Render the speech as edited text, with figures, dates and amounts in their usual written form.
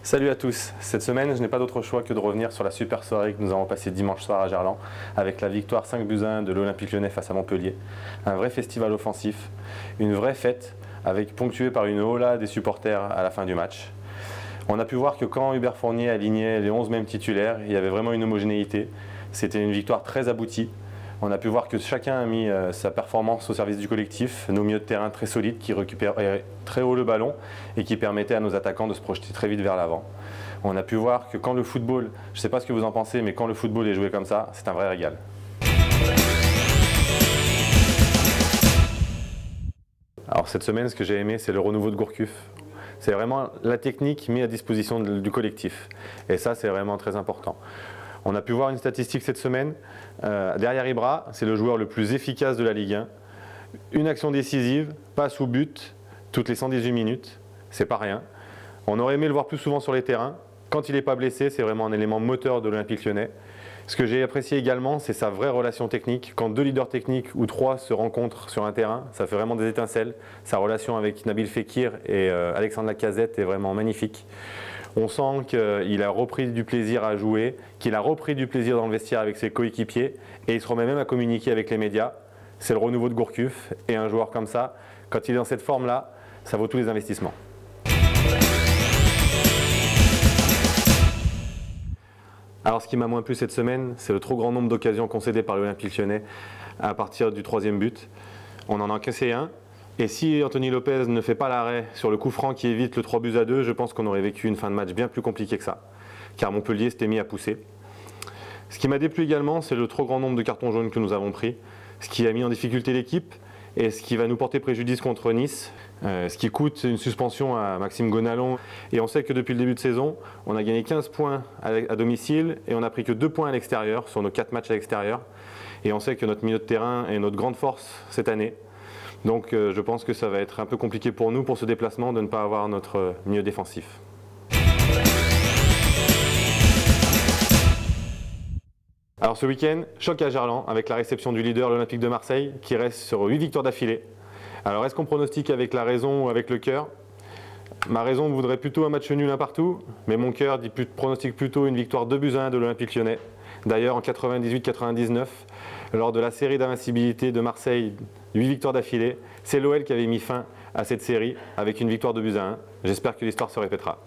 Salut à tous. Cette semaine, je n'ai pas d'autre choix que de revenir sur la super soirée que nous avons passée dimanche soir à Gerland avec la victoire 5-1 de l'Olympique Lyonnais face à Montpellier. Un vrai festival offensif, une vraie fête ponctuée par une hola des supporters à la fin du match. On a pu voir que quand Hubert Fournier alignait les 11 mêmes titulaires, il y avait vraiment une homogénéité. C'était une victoire très aboutie. On a pu voir que chacun a mis sa performance au service du collectif, nos milieux de terrain très solides qui récupéraient très haut le ballon et qui permettaient à nos attaquants de se projeter très vite vers l'avant. On a pu voir que quand le football, je ne sais pas ce que vous en pensez, mais quand le football est joué comme ça, c'est un vrai régal. Alors cette semaine, ce que j'ai aimé, c'est le renouveau de Gourcuff. C'est vraiment la technique mise à disposition du collectif. Et ça, c'est vraiment très important. On a pu voir une statistique cette semaine. Derrière Ibra, c'est le joueur le plus efficace de la Ligue 1. Une action décisive, passe ou but, toutes les 118 minutes. C'est pas rien. On aurait aimé le voir plus souvent sur les terrains. Quand il n'est pas blessé, c'est vraiment un élément moteur de l'Olympique Lyonnais. Ce que j'ai apprécié également, c'est sa vraie relation technique. Quand deux leaders techniques ou trois se rencontrent sur un terrain, ça fait vraiment des étincelles. Sa relation avec Nabil Fekir et Alexandre Lacazette est vraiment magnifique. On sent qu'il a repris du plaisir à jouer, qu'il a repris du plaisir dans le vestiaire avec ses coéquipiers et il se remet même à communiquer avec les médias. C'est le renouveau de Gourcuff et un joueur comme ça, quand il est dans cette forme-là, ça vaut tous les investissements. Alors ce qui m'a moins plu cette semaine, c'est le trop grand nombre d'occasions concédées par l'Olympique Lyonnais à partir du troisième but. On en a encaissé un. Et si Anthony Lopez ne fait pas l'arrêt sur le coup franc qui évite le 3-2, je pense qu'on aurait vécu une fin de match bien plus compliquée que ça, car Montpellier s'était mis à pousser. Ce qui m'a déplu également, c'est le trop grand nombre de cartons jaunes que nous avons pris, ce qui a mis en difficulté l'équipe et ce qui va nous porter préjudice contre Nice, ce qui coûte une suspension à Maxime Gonalon. Et on sait que depuis le début de saison, on a gagné 15 points à domicile et on n'a pris que 2 points à l'extérieur sur nos 4 matchs à l'extérieur. Et on sait que notre milieu de terrain est notre grande force cette année. Donc je pense que ça va être un peu compliqué pour nous, pour ce déplacement, de ne pas avoir notre milieu défensif. Alors ce week-end, choc à Gerland avec la réception du leader, l'Olympique de Marseille, qui reste sur 8 victoires d'affilée. Alors est-ce qu'on pronostique avec la raison ou avec le cœur? Ma raison voudrait plutôt un match nul un partout, mais mon cœur pronostique plutôt une victoire 2-1 de l'Olympique Lyonnais. D'ailleurs en 98-99, lors de la série d'invincibilité de Marseille, 8 victoires d'affilée, c'est l'OL qui avait mis fin à cette série avec une victoire 2-1. J'espère que l'histoire se répétera.